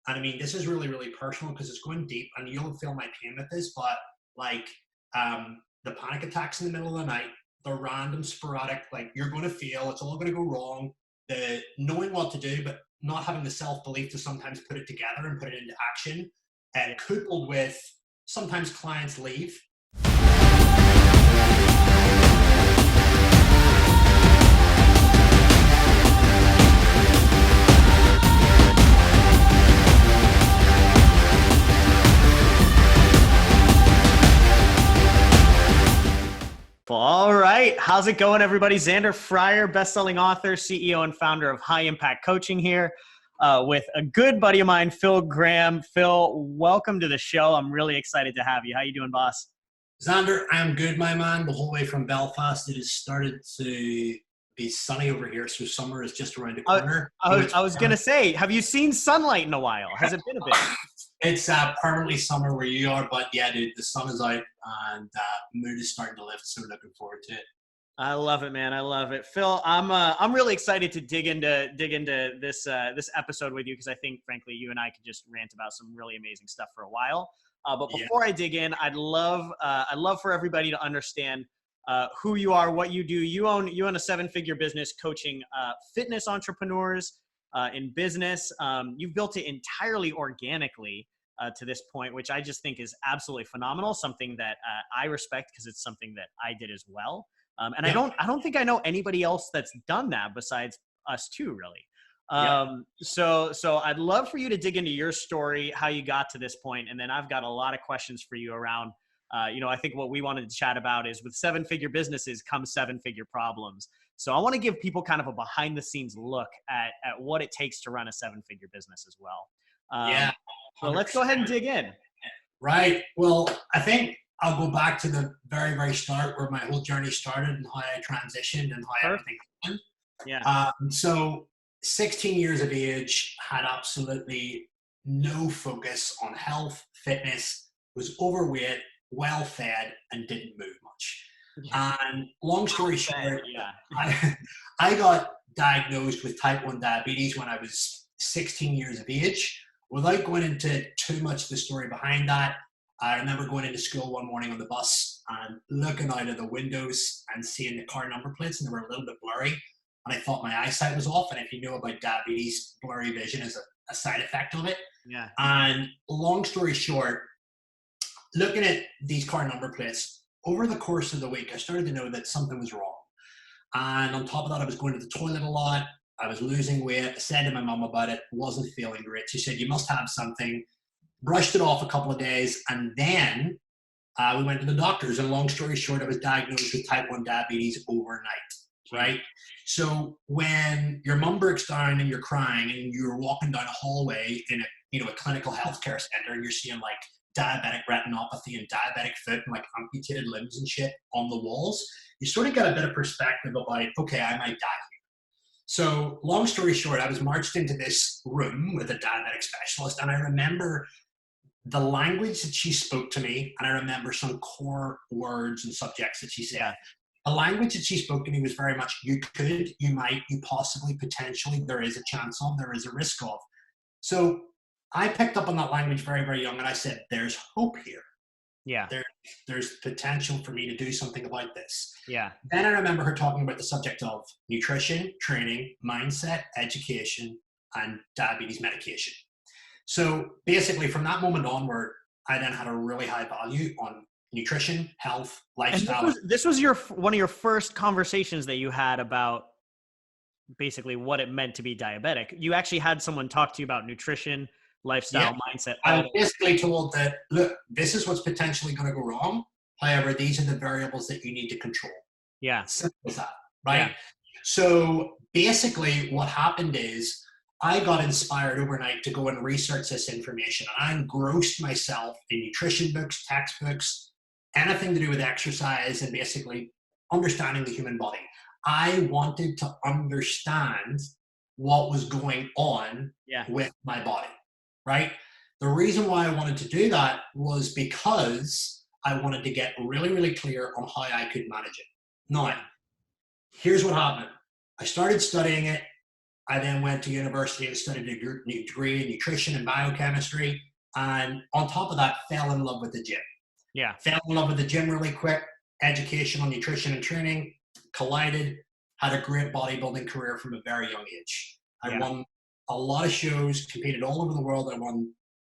and I mean, this is really, really personal because it's going deep and you'll feel my pain with this, but like, the panic attacks in the middle of the night, the random sporadic, like you're going to feel it's all going to go wrong, the knowing what to do, but not having the self-belief to sometimes put it together and put it into action, and coupled with sometimes clients leave. All right. How's it going, everybody? Zander Fryer, best-selling author, CEO, and founder of High Impact Coaching here with a good buddy of mine, Phil Graham. Phil, welcome to the show. I'm really excited to have you. How you doing, boss? Zander, I'm good, my man. The whole way from Belfast, it has started to be sunny over here, so summer is just around the corner. I was going to say, have you seen sunlight in a while? Has it been a bit? It's permanently summer where you are, but yeah, dude, the sun is out and mood is starting to lift, so looking forward to it. I love it, man. I love it. Phil, I'm really excited to dig into this episode with you because I think, frankly, you and I could just rant about some really amazing stuff for a while. But before I dig in, I'd love for everybody to understand who you are, what you do. You own a 7-figure business coaching fitness entrepreneurs in business. You've built it entirely organically to this point, which I just think is absolutely phenomenal. Something that I respect because it's something that I did as well. And I don't think I know anybody else that's done that besides us two, really. So I'd love for you to dig into your story, how you got to this point, and then I've got a lot of questions for you around. I think what we wanted to chat about is with 7-figure businesses come 7-figure problems. So I want to give people kind of a behind the scenes look at what it takes to run a 7-figure business as well. So let's go ahead and dig in. Right. Well, I think I'll go back to the very, very start where my whole journey started and how I transitioned and how everything happened. Yeah. So 16 years of age, had absolutely no focus on health, fitness, was overweight, well fed, and didn't move much. Yeah. And long story short, I got diagnosed with type 1 diabetes when I was 16 years of age. Without going into too much of the story behind that, I remember going into school one morning on the bus and looking out of the windows and seeing the car number plates, and they were a little bit blurry. And I thought my eyesight was off. And if you know about diabetes, blurry vision is a side effect of it. Yeah. And long story short, looking at these car number plates, over the course of the week, I started to know that something was wrong. And on top of that, I was going to the toilet a lot. I was losing weight. I said to my mom about it, wasn't feeling great. She said, you must have something. Brushed it off a couple of days. And then we went to the doctors. And long story short, I was diagnosed with type 1 diabetes overnight, right? So when your mom breaks down and you're crying and you're walking down a hallway in a clinical healthcare center and you're seeing like diabetic retinopathy and diabetic foot and like amputated limbs and shit on the walls, you sort of get a bit of perspective about, okay, I might die here. So long story short, I was marched into this room with a diabetic specialist, and I remember the language that she spoke to me, and I remember some core words and subjects that she said. The language that she spoke to me was very much, you could, you might, you possibly, potentially, there is a chance of, there is a risk of. So I picked up on that language very, very young, and I said, there's hope here. Yeah. There's potential for me to do something about this. Yeah. Then I remember her talking about the subject of nutrition, training, mindset, education, and diabetes medication. So basically from that moment onward, I then had a really high value on nutrition, health, lifestyle. And this was one of your first conversations that you had about basically what it meant to be diabetic. You actually had someone talk to you about nutrition, lifestyle, mindset. I was basically told that, look, this is what's potentially going to go wrong. However, these are the variables that you need to control. Yeah. Simple as that, right? Yeah. So basically what happened is I got inspired overnight to go and research this information. I engrossed myself in nutrition books, textbooks, anything to do with exercise and basically understanding the human body. I wanted to understand what was going on with my body. Right? The reason why I wanted to do that was because I wanted to get really, really clear on how I could manage it. Now, here's what happened. I started studying it. I then went to university and studied a degree in nutrition and biochemistry. And on top of that, fell in love with the gym. Yeah. Fell in love with the gym really quick. Education on nutrition and training collided. Had a great bodybuilding career from a very young age. I won a lot of shows, competed all over the world. I won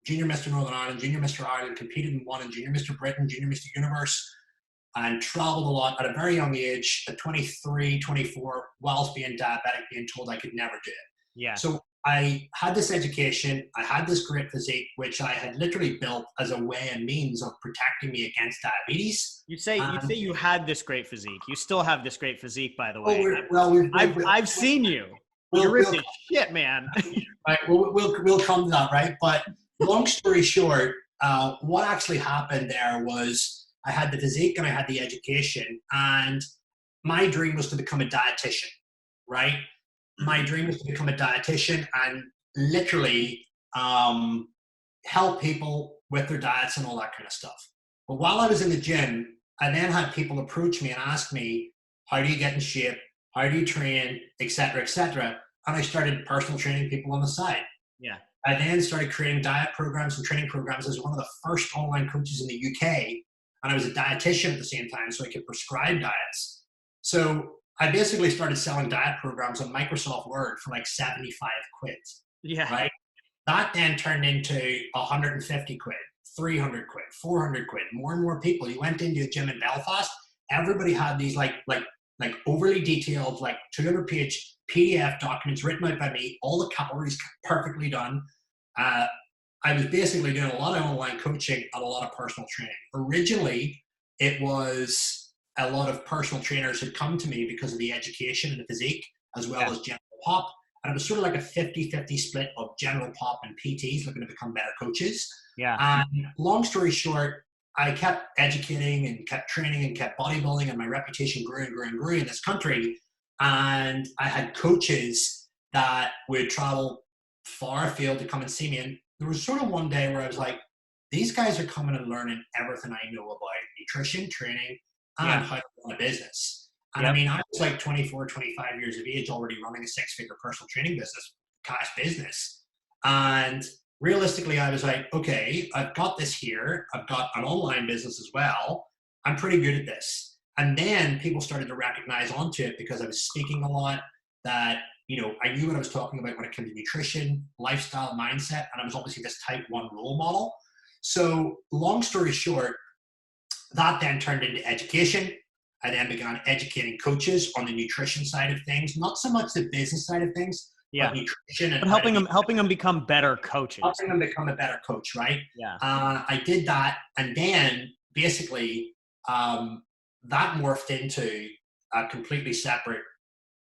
Junior Mr. Northern Ireland, Junior Mr. Ireland, competed and won in Junior Mr. Britain, Junior Mr. Universe, and traveled a lot at a very young age, at 23, 24, whilst being diabetic, being told I could never do it. Yeah. So I had this education, I had this great physique, which I had literally built as a way and means of protecting me against diabetes. You'd say you had this great physique. You still have this great physique, by the Oh, way. I've seen you. You're ripped as shit, man. Right, we'll come to that, right? But long story short, what actually happened there was I had the physique and I had the education, and my dream was to become a dietitian, right? My dream was to become a dietitian and literally help people with their diets and all that kind of stuff. But while I was in the gym, I then had people approach me and ask me, how do you get in shape? How do you train, et cetera, et cetera. And I started personal training people on the side. Yeah. I then started creating diet programs and training programs as one of the first online coaches in the UK. And I was a dietitian at the same time, so I could prescribe diets. So I basically started selling diet programs on Microsoft Word for like 75 quid. Yeah. Right? That then turned into 150 quid, 300 quid, 400 quid. More and more people. You went into a gym in Belfast, everybody had these like overly detailed, like 200-page PDF documents written out by me, all the calories perfectly done. I was basically doing a lot of online coaching and a lot of personal training. Originally, it was a lot of personal trainers had come to me because of the education and the physique, as well as general pop. And it was sort of like a 50-50 split of general pop and PTs looking to become better coaches. Yeah. And long story short, I kept educating and kept training and kept bodybuilding, and my reputation grew and grew and grew in this country. And I had coaches that would travel far afield to come and see me. And there was sort of one day where I was like, these guys are coming and learning everything I know about nutrition, training, and how to run a business. And I mean, I was like 24, 25 years of age already running a 6-figure personal training business, cash business. And realistically, I was like, okay, I've got this here. I've got an online business as well. I'm pretty good at this. And then people started to recognize onto it because I was speaking a lot, that, you know, I knew what I was talking about when it came to nutrition, lifestyle, mindset, and I was obviously this type 1 role model. So long story short, that then turned into education. I then began educating coaches on the nutrition side of things, not so much the business side of things, but nutrition and helping them become better coaches. Helping them become a better coach, right? Yeah. I did that, and then basically that morphed into a completely separate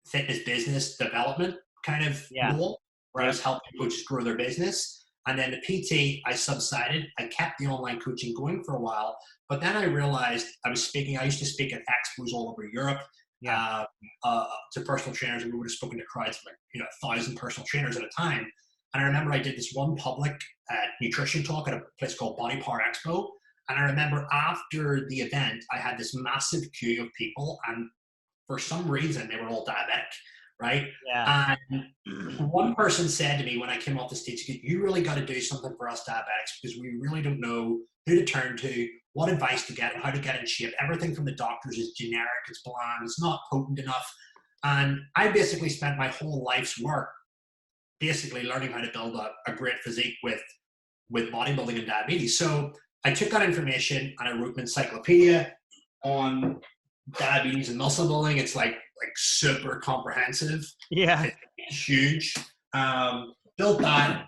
fitness business development kind of role, where I was helping coaches grow their business. And then the PT, I subsided. I kept the online coaching going for a while, but then I realized I used to speak at expos all over Europe to personal trainers, and we would have spoken to crowds of like, 1,000 personal trainers at a time. And I remember I did this one public nutrition talk at a place called Body Power Expo. And I remember after the event, I had this massive queue of people, and for some reason, they were all diabetic, right? Yeah. And one person said to me when I came off the stage, you really got to do something for us diabetics, because we really don't know who to turn to, what advice to get, and how to get in shape. Everything from the doctors is generic, it's bland, it's not potent enough. And I basically spent my whole life's work basically learning how to build a great physique with bodybuilding and diabetes. So I took that information and I wrote an encyclopedia on diabetes and muscle building. It's like super comprehensive. Yeah. It's huge. Built that,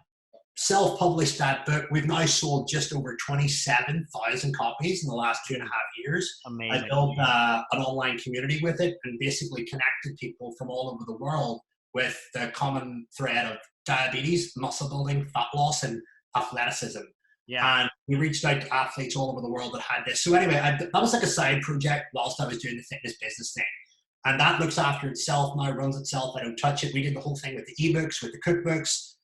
self-published that book. We've now sold just over 27,000 copies in the last 2.5 years. Amazing. I built an online community with it and basically connected people from all over the world with the common thread of diabetes, muscle building, fat loss, and athleticism. Yeah. And we reached out to athletes all over the world that had this. So anyway, that was like a side project whilst I was doing the fitness business thing. And that looks after itself now, runs itself. I don't touch it. We did the whole thing with the ebooks, with the cookbooks,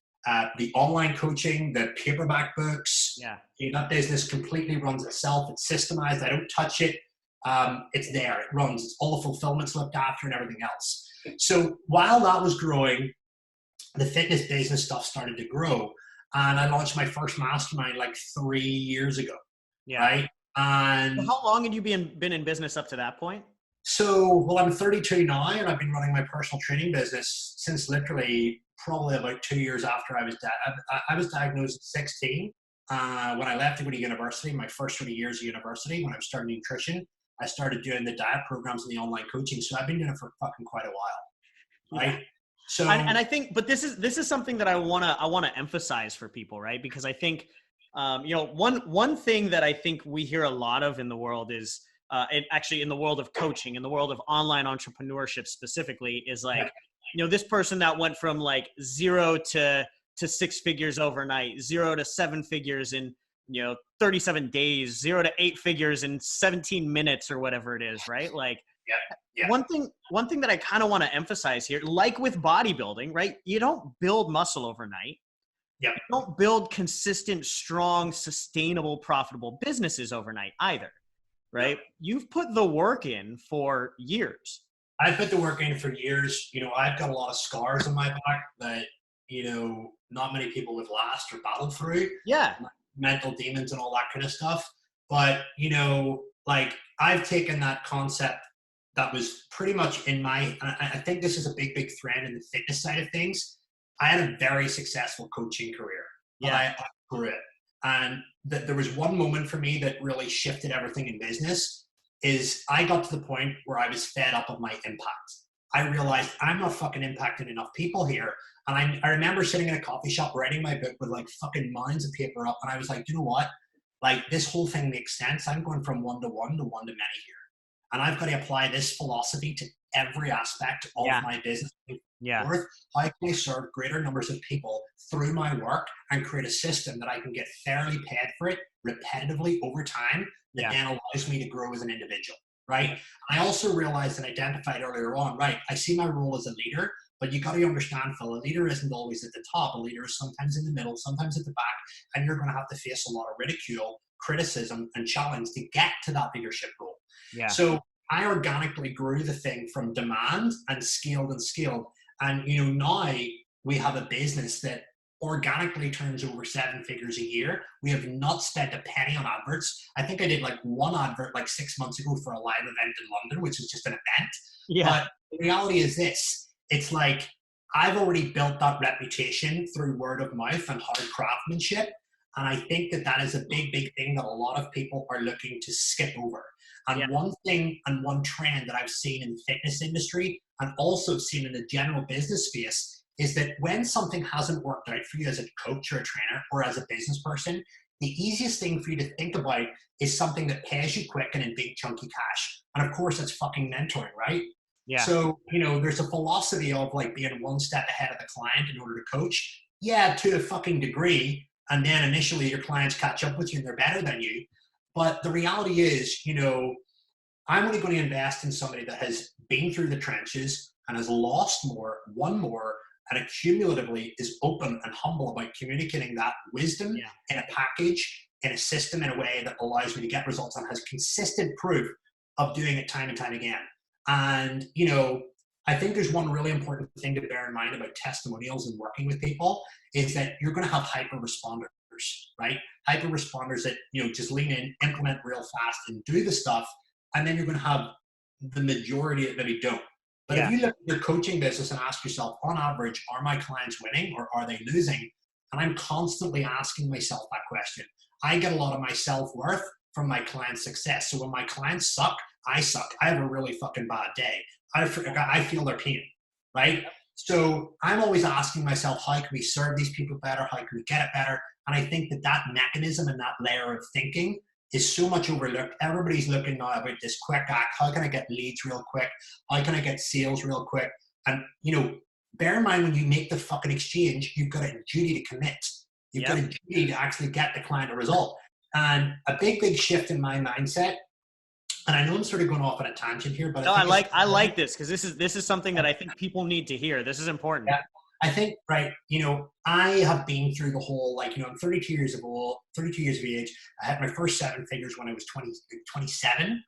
the online coaching, the paperback books. Yeah. That business completely runs itself. It's systemized. I don't touch it. It's there. It runs. It's all the fulfillment's looked after and everything else. So while that was growing, the fitness business stuff started to grow. And I launched my first mastermind like 3 years ago, Yeah. right? So And how long had you been in business up to that point? so, well, I'm 32 now, and I've been running my personal training business since literally probably about 2 years after I was diagnosed at 16. When I left to go to university, my first 3 years of university, when I was starting nutrition, I started doing the diet programs and the online coaching. So I've been doing it for fucking quite a while, Yeah. right? And So I think, but this is something that I wanna emphasize for people, right? Because I think, one thing that I think we hear a lot of in the world is, and actually in the world of coaching, in the world of online entrepreneurship specifically, is yeah, like, this person that went from like zero to six figures overnight, 0 to 7 figures in 37 days, 0 to 8 figures in 17 minutes or whatever it is, right? Like, yeah, yeah, one thing that I kind of want to emphasize here, like with bodybuilding, right? You don't build muscle overnight. yeah. You don't build consistent, strong, sustainable, profitable businesses overnight either, No. right? You've put the work in for years. I put the work in for years. I've got a lot of scars on my back that, not many people would last or battle through, Yeah. mental demons and all that kind of stuff. But, like I've taken that concept that was pretty much I think this is a big, big thread in the fitness side of things. I had a very successful coaching career, but Yeah. I grew it. And there was one moment for me that really shifted everything in business is I got to the point where I was fed up of my impact. I realized I'm not fucking impacting enough people here. And I remember sitting in a coffee shop writing my book with like fucking mounds of paper up. And I was like, you know what? Like this whole thing makes sense. I'm going from one to one to one to many here. And I've got to apply this philosophy to every aspect of Yeah. my business. Yeah. How can I serve greater numbers of people through my work and create a system that I can get fairly paid for it repetitively over time that Yeah. then allows me to grow as an individual, right? I also realized and identified earlier on, right? I see my role as a leader, but you got to understand, Phil, a leader isn't always at the top. A leader is sometimes in the middle, sometimes at the back, and you're going to have to face a lot of ridicule, criticism, and challenge to get to that leadership role. Yeah. So I organically grew the thing from demand and scaled and scaled. And now we have a business that organically turns over 7 figures a year. We have not spent a penny on adverts. I think I did like one advert like 6 months ago for a live event in London, which is just an event. Yeah. But the reality is this, it's like I've already built that reputation through word of mouth and hard craftsmanship. And I think that is a big, big thing that a lot of people are looking to skip over. And Yeah. one thing and one trend that I've seen in the fitness industry and also seen in the general business space is that when something hasn't worked out for you as a coach or a trainer or as a business person, the easiest thing for you to think about is something that pays you quick and in big chunky cash. And of course, it's fucking mentoring, right? Yeah. So, there's a philosophy of like being one step ahead of the client in order to coach. Yeah, to a fucking degree. And then initially your clients catch up with you and they're better than you. But the reality is, I'm only going to invest in somebody that has been through the trenches and has lost more, won more, and accumulatively is open and humble about communicating that wisdom Yeah. in a package, in a system, in a way that allows me to get results and has consistent proof of doing it time and time again. And, I think there's one really important thing to bear in mind about testimonials and working with people is that you're going to have hyper responders, right? Hyper responders that, just lean in, implement real fast and do the stuff. And then you're going to have the majority that maybe don't. But Yeah. if you look at your coaching business and ask yourself, on average, are my clients winning or are they losing? And I'm constantly asking myself that question. I get a lot of my self-worth from my clients' success. So when my clients suck, I suck. I have a really fucking bad day. I feel their pain, right? So I'm always asking myself, how can we serve these people better? How can we get it better? And I think that mechanism and that layer of thinking is so much overlooked. Everybody's looking now about this quick act. How can I get leads real quick? How can I get sales real quick? And, bear in mind when you make the fucking exchange, you've got a duty to commit. You've got a duty to actually get the client a result. And a big, big shift in my mindset, and I know I'm sort of going off on a tangent here, but No, I like this because this is something that I think people need to hear. This is important. Yeah. I think, right, I have been through the whole, I'm 32 years of age. I had my first 7 figures when I was 27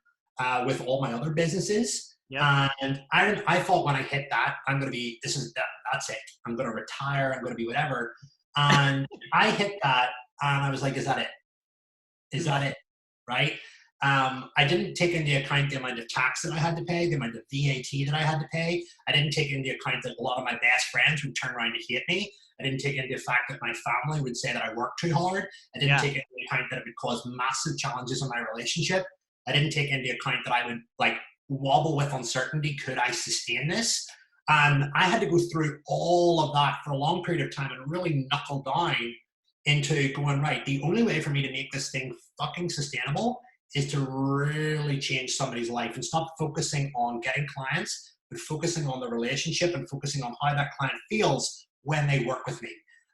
with all my other businesses. Yep. And I thought when I hit that, I'm going to be, that's it. I'm going to retire. I'm going to be whatever. And I hit that and I was like, is that it? Is Yeah. that it? Right? I didn't take into account the amount of tax that I had to pay, the amount of VAT that I had to pay. I didn't take into account that a lot of my best friends would turn around to hate me. I didn't take into the fact that my family would say that I worked too hard. I didn't Yeah. take into account that it would cause massive challenges in my relationship. I didn't take into account that I would like wobble with uncertainty. Could I sustain this? And I had to go through all of that for a long period of time and really knuckle down into going, right, the only way for me to make this thing fucking sustainable is to really change somebody's life and stop focusing on getting clients, but focusing on the relationship and focusing on how that client feels when they work with me.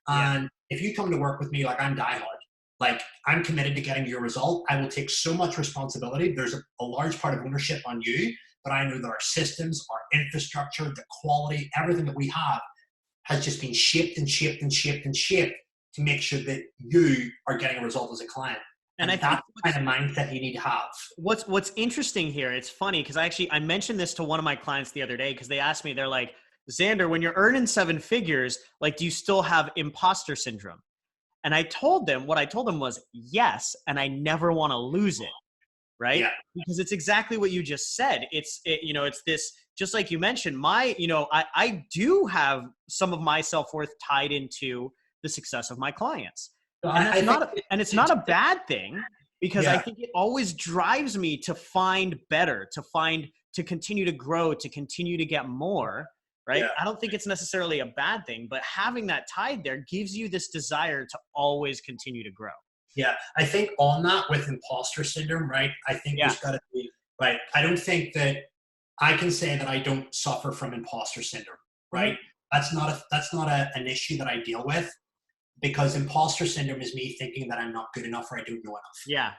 Yeah. And if you come to work with me, like I'm diehard, like I'm committed to getting your result. I will take so much responsibility. There's a large part of ownership on you, but I know that our systems, our infrastructure, the quality, everything that we have has just been shaped and shaped and shaped and shaped to make sure that you are getting a result as a client. And I And think that's the kind of mindset you need to have. what's interesting here, it's funny because I mentioned this to one of my clients the other day because they asked me, they're like, Xander, when you're earning seven figures, like, do you still have imposter syndrome? And what I told them was yes, and I never want to lose it, right? Yeah. Because it's exactly what you just said. It's this, just like you mentioned, I do have some of my self-worth tied into the success of my clients. So And that's I think it's not a bad thing because I yeah, think it always drives me to find better, to continue to grow, to continue to get more, right? yeah, I don't think it's necessarily a bad thing, but having that tied there gives you this desire to always continue to grow. yeah. I think on that with imposter syndrome, right? I think Yeah. there's got to be, right. I don't think that I can say that I don't suffer from imposter syndrome, Mhm. right? That's not an issue that I deal with because imposter syndrome is me thinking that I'm not good enough or I don't know enough. Yeah.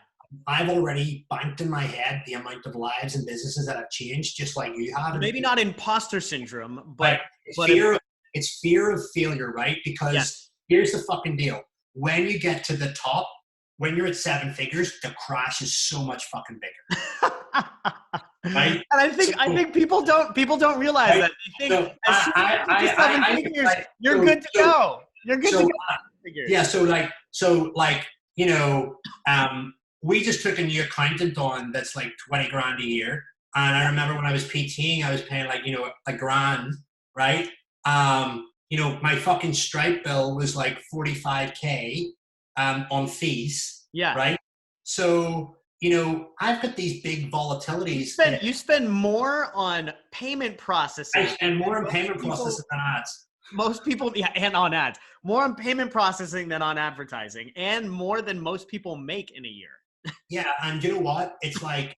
I've already banked in my head the amount of lives and businesses that have changed, just like you have. So maybe not imposter syndrome, Right? but im- It's fear of failure, right? Because yes. here's the fucking deal: when you get to the top, when you're at seven figures, the crash is so much fucking bigger, And right? I think people don't realize Right? that. They think So as soon as you get to seven figures, you're so good to go. You're good to so go. Figures. yeah, so like you know, we just took a new accountant on that's like 20 grand a year, and I remember when I was PTing, I was paying like a grand, right? My fucking Stripe bill was like 45K on fees, Yeah. right? So I've got these big volatilities. You spend more on payment I processing spend more than on payment processing than ads. most people, yeah, and on ads. More on payment processing than on advertising, and more than most people make in a year. Yeah, and you know what? It's like,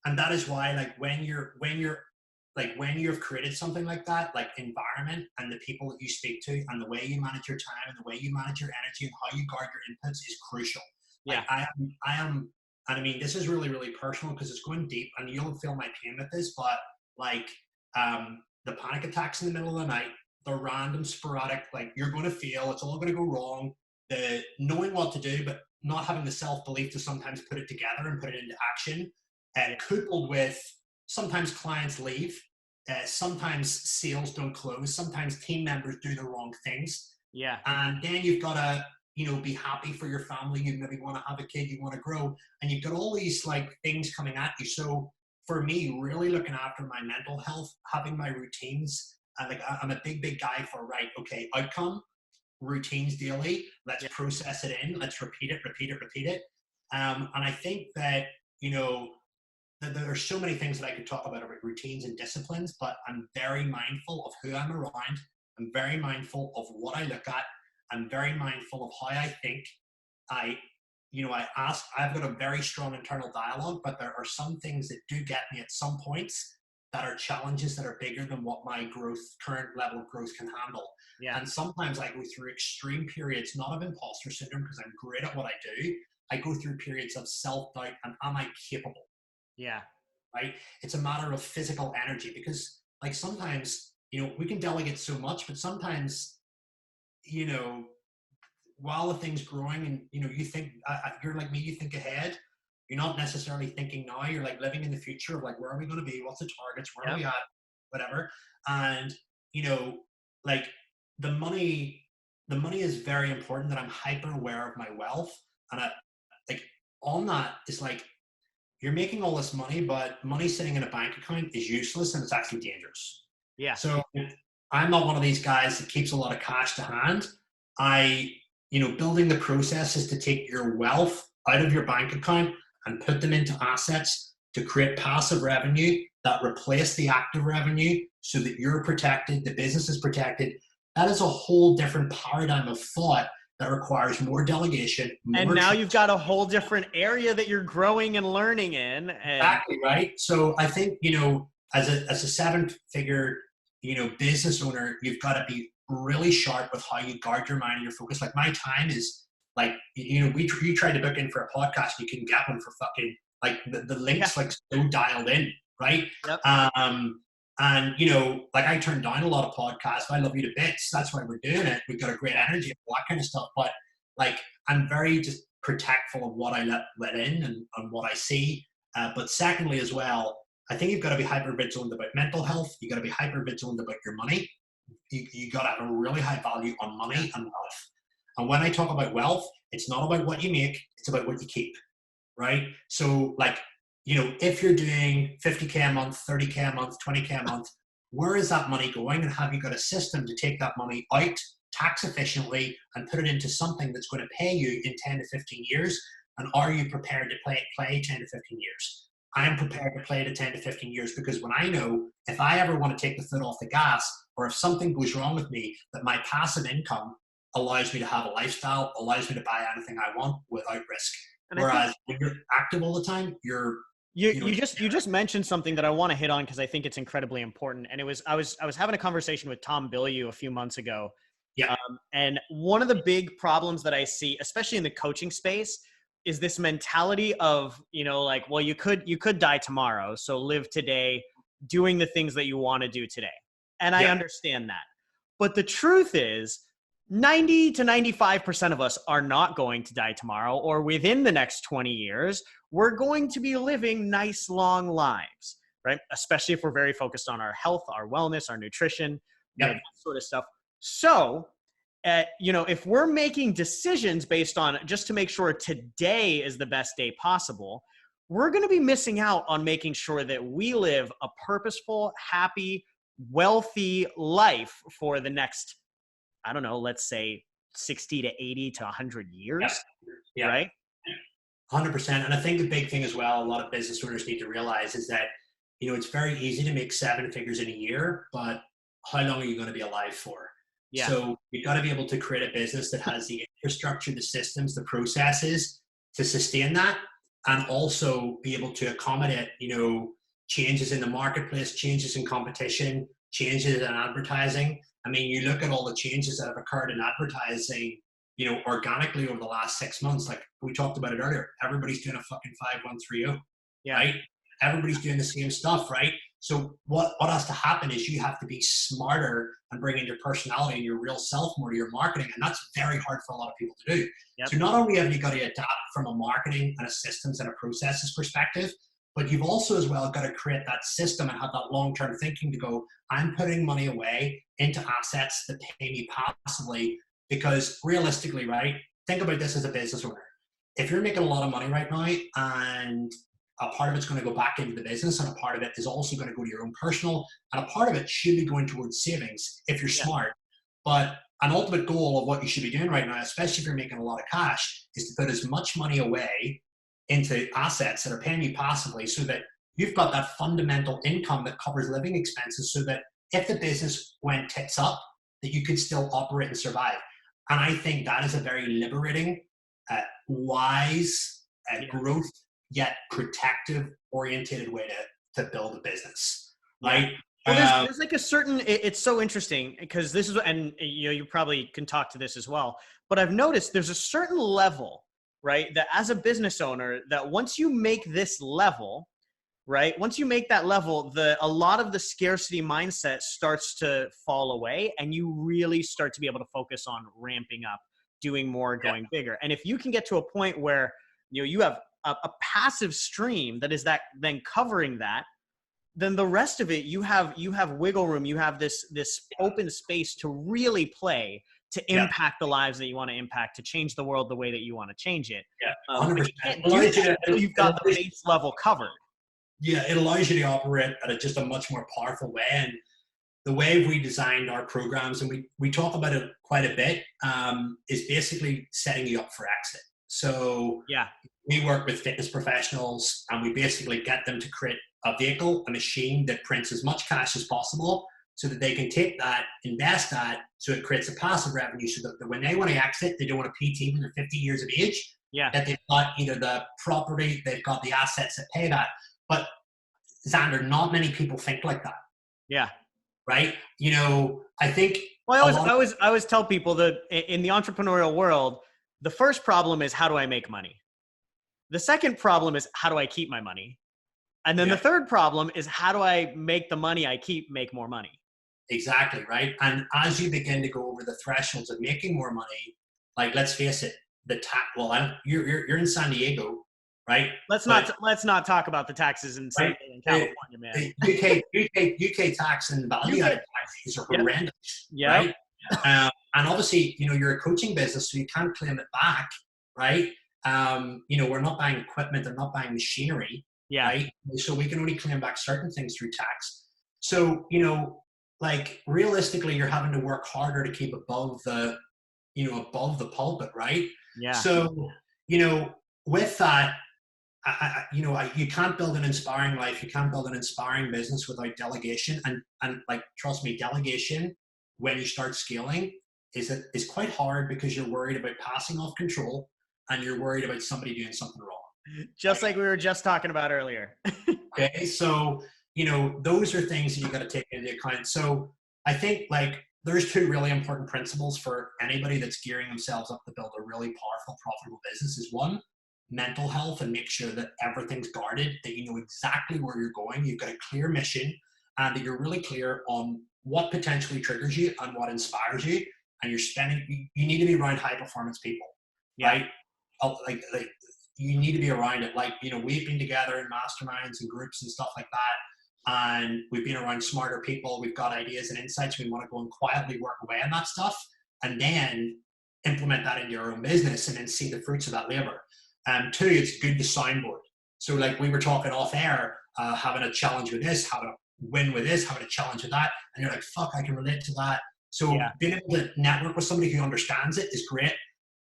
and that is why, like, when you've created something like that, like environment and the people that you speak to and the way you manage your time and the way you manage your energy and how you guard your inputs is crucial. Like Yeah. I am, and I mean, this is really, really personal because it's going deep and you'll feel my pain with this, but like, the panic attacks in the middle of the night, the random sporadic, like you're going to feel it's all going to go wrong, the knowing what to do, but not having the self-belief to sometimes put it together and put it into action, Yeah. coupled with sometimes clients leave, sometimes sales don't close, sometimes team members do the wrong things, Yeah. and then you've got to be happy for your family. You maybe want to have a kid, you want to grow, and you've got all these like things coming at you. So for me, really looking after my mental health, having my routines, like I'm a big guy for, right, okay, outcome routines daily. Let's Yeah. process it in. Let's repeat it. And I think that, there are so many things that I could talk about routines and disciplines, but I'm very mindful of who I'm around. I'm very mindful of what I look at. I'm very mindful of how I think. I, I've got a very strong internal dialogue, but there are some things that do get me at some points that are challenges that are bigger than what my current level of growth can handle. Yeah. And sometimes I go through extreme periods, not of imposter syndrome, because I'm great at what I do. I go through periods of self doubt and am I capable? Yeah. Right? It's a matter of physical energy because, like, sometimes, we can delegate so much, but sometimes, you know, while the thing's growing and, you think, you're like me, you think ahead. You're not necessarily thinking now. You're like living in the future of like, where are we going to be? What's the targets? Where are Yep. we at? Whatever. And, you know, like the money, the money is very important that I'm hyper aware of my wealth. And I, like on that is like, you're making all this money, but money sitting in a bank account is useless and it's actually dangerous. Yeah. So I'm not one of these guys that keeps a lot of cash to hand. I, building the process is to take your wealth out of your bank account and put them into assets to create passive revenue that replace the active revenue so that you're protected, the business is protected. That is a whole different paradigm of thought that requires more delegation, And more now trust. you've got a whole different area that you're growing and learning in. And Exactly, right. So I think, as a seven-figure, business owner, you've got to be really sharp with how you guard your mind and your focus. Like my time is like, you tried to book in for a podcast, you couldn't get one for fucking like the yeah, links like so dialed in, right? yep. And like I turn down a lot of podcasts. I love you to bits. That's why we're doing it. We've got a great energy and all that kind of stuff. But like I'm very just protectful of what I let in and what I see. But secondly, as well, I think you've got to be hyper vigilant about mental health. You got to be hyper vigilant about your money. You got to have a really high value on money and wealth. And when I talk about wealth, it's not about what you make; it's about what you keep, right? So, like, if you're doing 50K a month, 30K a month, 20K a month, where is that money going? And have you got a system to take that money out tax efficiently and put it into something that's going to pay you in 10 to 15 years? And are you prepared to play 10 to 15 years? I am prepared to play to 10 to 15 years because when I know if I ever want to take the foot off the gas or if something goes wrong with me, that my passive income allows me to have a lifestyle, allows me to buy anything I want without risk. And I think Whereas when you're active all the time, you just mentioned something that I want to hit on because I think it's incredibly important. And I was having a conversation with Tom Bilyeu a few months ago. yeah, And one of the big problems that I see, especially in the coaching space, is this mentality of, like, well, you could die tomorrow. So live today doing the things that you want to do today. And I yeah, understand that. But the truth is 90 to 95% of us are not going to die tomorrow or within the next 20 years. We're going to be living nice, long lives, right? Especially if we're very focused on our health, our wellness, our nutrition, yeah, that sort of stuff. So, if we're making decisions based on just to make sure today is the best day possible, we're going to be missing out on making sure that we live a purposeful, happy, wealthy life for the next, I don't know, let's say 60 to 80 to 100 yeah, years, yeah. right? 100%. And I think the big thing as well, a lot of business owners need to realize is that, it's very easy to make seven figures in a year, but how long are you going to be alive for? Yeah. So you've got to be able to create a business that has the infrastructure, the systems, the processes to sustain that, and also be able to accommodate, changes in the marketplace, changes in competition, changes in advertising. I mean, you look at all the changes that have occurred in advertising, organically over the last 6 months. Like we talked about it earlier, everybody's doing a fucking 5130, Yeah. right? Everybody's doing the same stuff, right? So what has to happen is you have to be smarter and bring in your personality and your real self more to your marketing. And that's very hard for a lot of people to do. Yep. So not only have you got to adapt from a marketing and a systems and a processes perspective, but you've also as well got to create that system and have that long-term thinking to go, I'm putting money away into assets that pay me passively. Because realistically, right, think about this as a business owner. If you're making a lot of money right now and a part of it's going to go back into the business and a part of it is also going to go to your own personal and a part of it should be going towards savings if you're smart. But an ultimate goal of what you should be doing right now, especially if you're making a lot of cash, is to put as much money away into assets that are paying you passively so that you've got that fundamental income that covers living expenses so that if the business went tits up, that you could still operate and survive. And I think that is a very liberating, wise, growth yet protective oriented way to build a business, right? Well, there's like a certain, it's so interesting because this is, and you probably can talk to this as well, but I've noticed there's a certain level, right? That as a business owner, that once you make this level, right? Once you make that level, a lot of the scarcity mindset starts to fall away and you really start to be able to focus on ramping up, doing more, going bigger. And if you can get to a point where, you have a passive stream that is that then covering that, then the rest of it, you have wiggle room. You have this open space to really play, to impact the lives that you want to impact, to change the world the way that you want to change it. Yeah, But 100%. you can't do that until you've got the base level covered. Yeah, it allows you to operate at just a much more powerful way. And the way we designed our programs, and we talk about it quite a bit, is basically setting you up for exit. So yeah, we work with fitness professionals, and we basically get them to create a vehicle, a machine that prints as much cash as possible, so that they can take that, invest that, so it creates a passive revenue, so that when they want to exit, they don't want a PT when they're 50 years of age. Yeah. That they've got either the property, they've got the assets that pay that. But Zander, not many people think like that. Yeah. Right? You know, I think. Well, I always tell people that in the entrepreneurial world, the first problem is, how do I make money? The second problem is, how do I keep my money? And then the third problem is, how do I make the money I keep make more money? Exactly, right? And as you begin to go over the thresholds of making more money, like, let's face it, you're in San Diego, right? Let's not talk about the taxes in California, man. UK tax and value-added taxes are horrendous, right? And obviously, you know, you're a coaching business, so you can't claim it back, right? You know, we're not buying equipment, and not buying machinery, right? So we can only claim back certain things through tax. So, you know, like, realistically, you're having to work harder to keep above the pulpit, right? Yeah. So, you know, with that, you can't build an inspiring life, you can't build an inspiring business without delegation. And like, trust me, delegation, when you start scaling, is quite hard, because you're worried about passing off control, and you're worried about somebody doing something wrong. Just like we were just talking about earlier. Okay, so, you know, those are things that you got to take into account. So I think, like, there's two really important principles for anybody that's gearing themselves up to build a really powerful, profitable business. Is one, mental health, and make sure that everything's guarded, that you know exactly where you're going, you've got a clear mission, and that you're really clear on what potentially triggers you and what inspires you. And you need to be around high performance people, right? Like you need to be around it. Like, you know, we've been together in masterminds and groups and stuff like that, and we've been around smarter people. We've got ideas and insights. We want to go and quietly work away on that stuff, and then implement that into your own business, and then see the fruits of that labor. Two, it's good to soundboard. So, like, we were talking off air, having a challenge with this, having a win with this, having a challenge with that, and you're like, fuck, I can relate to that. So being able to network with somebody who understands it is great.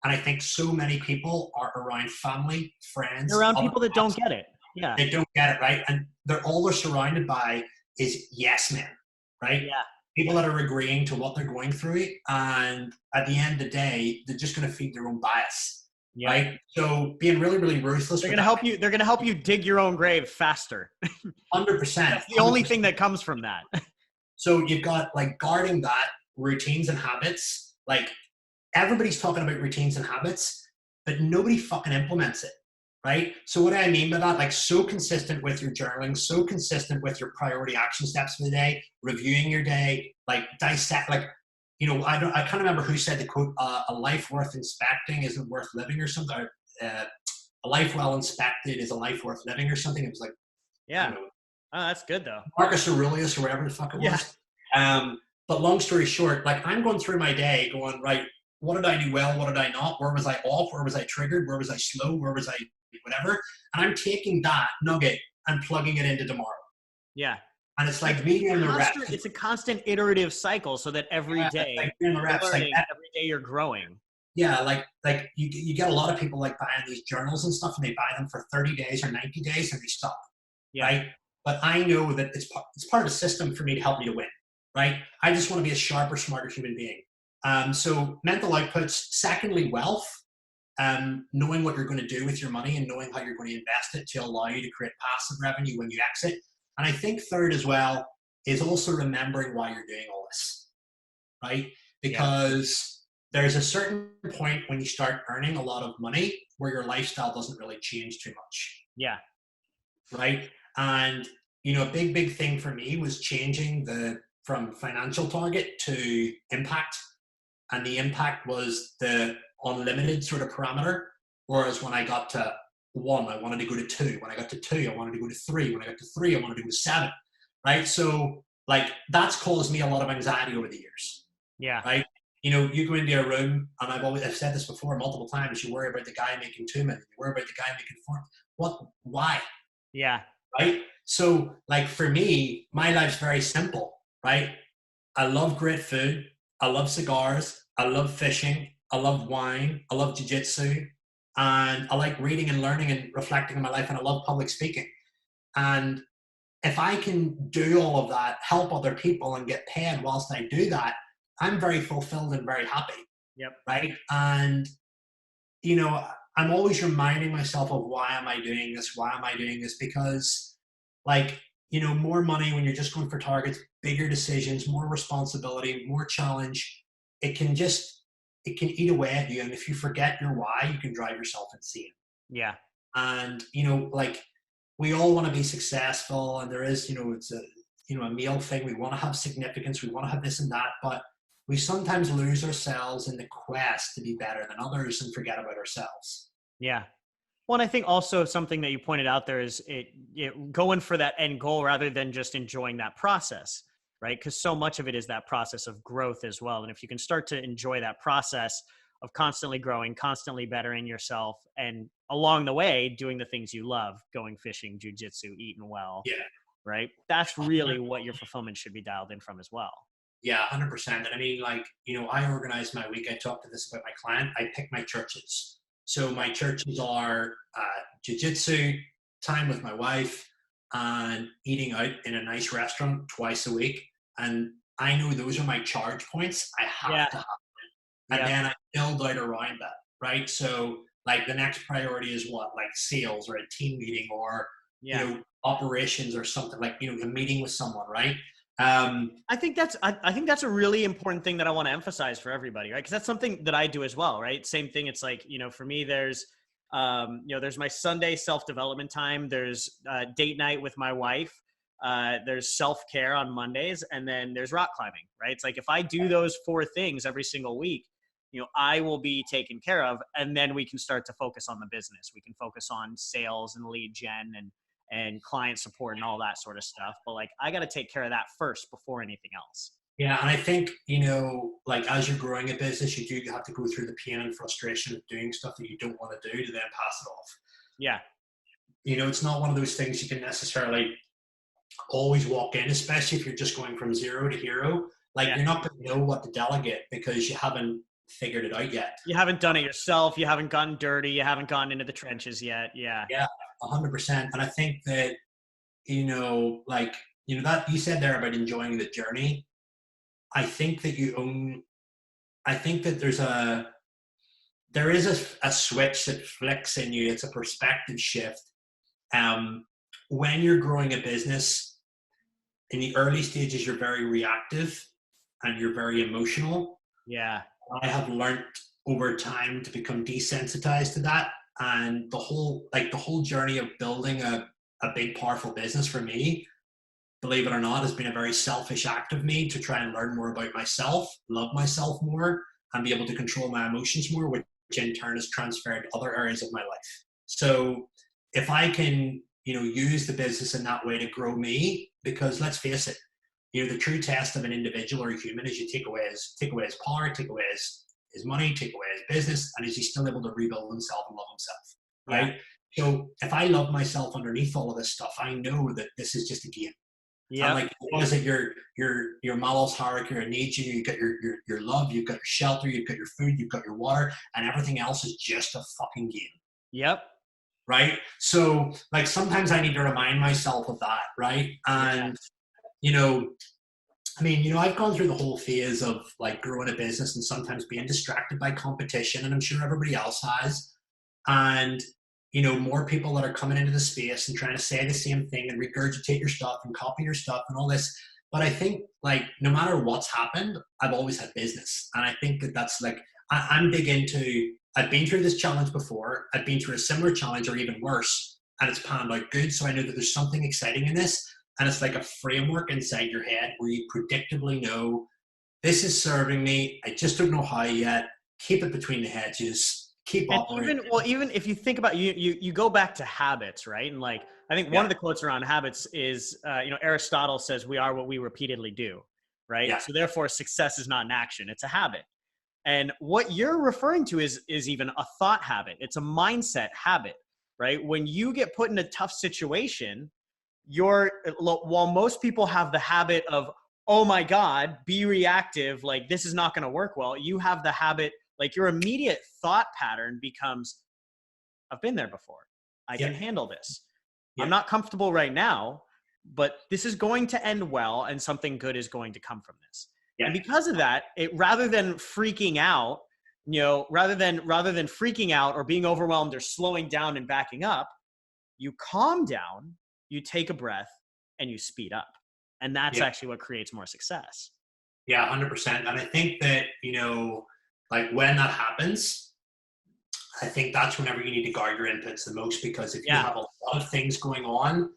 And I think so many people are around family, friends. They're around people that don't get it. Yeah. They don't get it, right? And all they're surrounded by is yes men, right? Yeah. People that are agreeing to what they're going through. And at the end of the day, they're just going to feed their own bias. Yeah. Right? So being really, really ruthless. They're going to help you. They're going to help you dig your own grave faster. 100%. That's the only thing that comes from that. So you've got, like, guarding that, routines and habits. Like, everybody's talking about routines and habits, but nobody fucking implements it, right? So what do I mean by that? Like, so consistent with your journaling, so consistent with your priority action steps for the day, reviewing your day, like, dissect, like, you know, I can't remember who said the quote, a life worth inspecting isn't worth living, or something. A life well inspected is a life worth living, or something. It was like, oh, that's good though. Marcus Aurelius, or whatever the fuck it was. But long story short, like, I'm going through my day going, right, what did I do well? What did I not? Where was I off? Where was I triggered? Where was I slow? Where was I whatever? And I'm taking that nugget and plugging it into tomorrow. Yeah. And it's like medium the reps. It's a constant iterative cycle, so that every day, every day you're growing. Yeah, like you get a lot of people, like, buying these journals and stuff, and they buy them for 30 days or 90 days and they stop. Yeah. Right? But I know that it's part of the system for me to help me to win. Right? I just want to be a sharper, smarter human being. So mental outputs. Secondly, wealth. Knowing what you're going to do with your money, and knowing how you're going to invest it to allow you to create passive revenue when you exit. And I think third as well is also remembering why you're doing all this, right? Because there's a certain point when you start earning a lot of money where your lifestyle doesn't really change too much. Yeah. Right? And, you know, a big thing for me was changing from financial target to impact. And the impact was the unlimited sort of parameter. Whereas when I got to 1, I wanted to go to 2. When I got to 2, I wanted to go to 3. When I got to 3, I wanted to go to 7. Right? So like that's caused me a lot of anxiety over the years. Yeah. Right? You know, you go into a room, and I've said this before multiple times. You worry about the guy making 2 million. You worry about the guy making 4. What? Why? Yeah. Right? So, like for me, my life's very simple. Right? I love great food. I love cigars. I love fishing. I love wine. I love jiu-jitsu, and I like reading and learning and reflecting on my life. And I love public speaking. And if I can do all of that, help other people, and get paid whilst I do that, I'm very fulfilled and very happy. Yep. Right? And you know, I'm always reminding myself of why am I doing this? Why am I doing this? Because, like, you know, more money when you're just going for targets, bigger decisions, more responsibility, more challenge. It can just, it can eat away at you. And if you forget your why, you can drive yourself insane. Yeah. And, you know, like, we all want to be successful, and there is, you know, it's a, you know, a male thing. We want to have significance. We want to have this and that, but we sometimes lose ourselves in the quest to be better than others and forget about ourselves. Yeah. Well, and I think also something that you pointed out there is it going for that end goal rather than just enjoying that process, right? Because so much of it is that process of growth as well. And if you can start to enjoy that process of constantly growing, constantly bettering yourself, and along the way doing the things you love, going fishing, jujitsu, eating well, Yeah. right? That's really what your fulfillment should be dialed in from as well. Yeah, 100%. And I mean, like, you know, I organize my week. I talked to this about my client. I pick my churches. So my churches are jiu-jitsu, time with my wife, and eating out in a nice restaurant twice a week. And I know those are my charge points. I Yeah. have to have them. And Yeah. then I build out around that, right? So like the next priority is what? Like sales or a team meeting, or, you Yeah. know, operations or something, like, you know, a meeting with someone, right? I think that's a really important thing that I want to emphasize for everybody, right? Because that's something that I do as well, right? Same thing. It's like, you know, for me, there's there's my Sunday self-development time. There's date night with my wife. There's self-care on Mondays, and then there's rock climbing, right? It's like if I do those 4 things every single week, you know, I will be taken care of, and then we can start to focus on the business. We can focus on sales and lead gen and client support and all that sort of stuff. But like, I got to take care of that first before anything else. Yeah, and I think, you know, like as you're growing a business, you do have to go through the pain and frustration of doing stuff that you don't want to do to then pass it off. Yeah. You know, it's not one of those things you can necessarily always walk in, especially if you're just going from zero to hero. Like Yeah. you're not going to know what to delegate because you haven't figured it out yet. You haven't done it yourself. You haven't gotten dirty. You haven't gone into the trenches yet. Yeah. Yeah, 100%. And I think that, you know, like, you know, that you said there about enjoying the journey. I think that I think that there is a switch that flicks in you. It's a perspective shift. When you're growing a business, in the early stages, you're very reactive and you're very emotional. Yeah. I have learned over time to become desensitized to that. And the whole journey of building a big, powerful business for me, believe it or not, has been a very selfish act of me to try and learn more about myself, love myself more, and be able to control my emotions more, which in turn has transferred to other areas of my life. So if I can, you know, use the business in that way to grow me, because let's face it, you know, the true test of an individual or a human is you take away his power, take away his money, take away his business, and is he still able to rebuild himself and love himself, right? Yeah. So if I love myself underneath all of this stuff, I know that this is just a game. Yeah. And like, what is it? Your Maslow's hierarchy of needs. You got your love, you've got your shelter, you've got your food, you've got your water, and everything else is just a fucking game. Yep. Right. So like sometimes I need to remind myself of that. Right. And you know, I mean, you know, I've gone through the whole phase of like growing a business and sometimes being distracted by competition, and I'm sure everybody else has. And you know, more people that are coming into the space and trying to say the same thing and regurgitate your stuff and copy your stuff and all this. But I think like no matter what's happened, I've always had business. And I think that that's like, I'm big into, I've been through this challenge before. I've been through a similar challenge or even worse, and it's panned out good. So I know that there's something exciting in this. And it's like a framework inside your head where you predictably know this is serving me. I just don't know how yet. Keep it between the hedges. keep And operating. even if you think about you go back to habits, right? And like I think one of the quotes around habits is, Aristotle says we are what we repeatedly do, right? Yeah, So therefore, success is not an action; it's a habit. And what you're referring to is even a thought habit. It's a mindset habit, right? When you get put in a tough situation, while most people have the habit of, oh my God, be reactive, like this is not going to work well, you have the habit, like your immediate thought pattern becomes, I've been there before. I yeah, can handle this. I'm yeah, not comfortable right now, but this is going to end well and something good is going to come from this. yeah, And because of that, rather than freaking out, rather than freaking out or being overwhelmed or slowing down and backing up, you calm down, you take a breath, and you speed up. And that's yeah. actually what creates more success. Yeah, 100%. And I think that, like when that happens, I think that's whenever you need to guard your inputs the most, because if you Yeah. have a lot of things going on,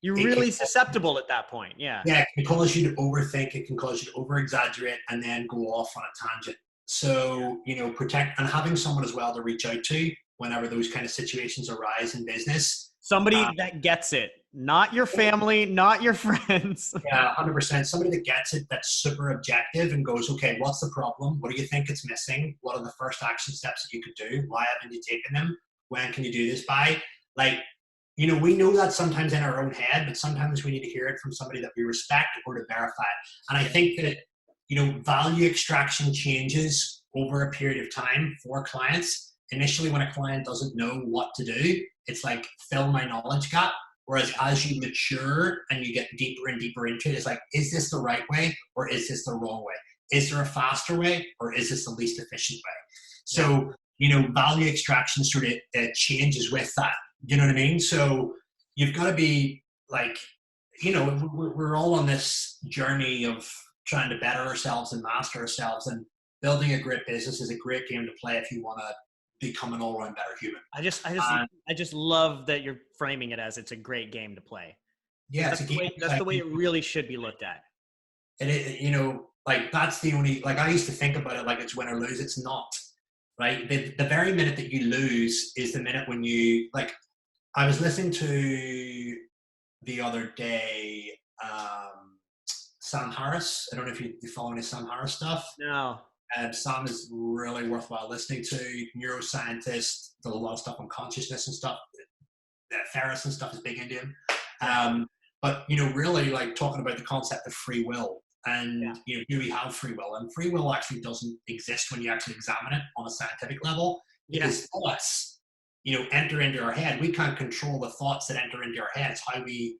You're it can, really susceptible at that point. Yeah. yeah, it can cause you to overthink, it can cause you to over exaggerate and then go off on a tangent. So, protect and having someone as well to reach out to whenever those kind of situations arise in business. Somebody that gets it, not your family, not your friends. Yeah, 100%. Somebody that gets it, that's super objective and goes, okay, what's the problem? What do you think it's missing? What are the first action steps that you could do? Why haven't you taken them? When can you do this by? Like, we know that sometimes in our own head, but sometimes we need to hear it from somebody that we respect or to verify it. And I think that, value extraction changes over a period of time for clients. Initially, when a client doesn't know what to do, it's like, fill my knowledge gap. Whereas as you mature and you get deeper and deeper into it, it's like, is this the right way or is this the wrong way? Is there a faster way or is this the least efficient way? So, value extraction sort of changes with that. You know what I mean? So you've got to be like, we're all on this journey of trying to better ourselves and master ourselves, and building a great business is a great game to play if you want to become an all-around better human. I just love that you're framing it as it's a great game to play. Yeah, it's a game. That's the way it really should be looked at. And like that's the only, like I used to think about it like it's win or lose. It's not, right? The very minute that you lose is the minute when you, like, I was listening to the other day, Sam Harris. I don't know if you follow any Sam Harris stuff. No. Sam is really worthwhile listening to. Neuroscientist, does a lot of stuff on consciousness and stuff. Ferris and stuff is big into him. But really, like, talking about the concept of free will, and do we have free will? And free will actually doesn't exist when you actually examine it on a scientific level, because thoughts, enter into our head. We can't control the thoughts that enter into our head. It's how we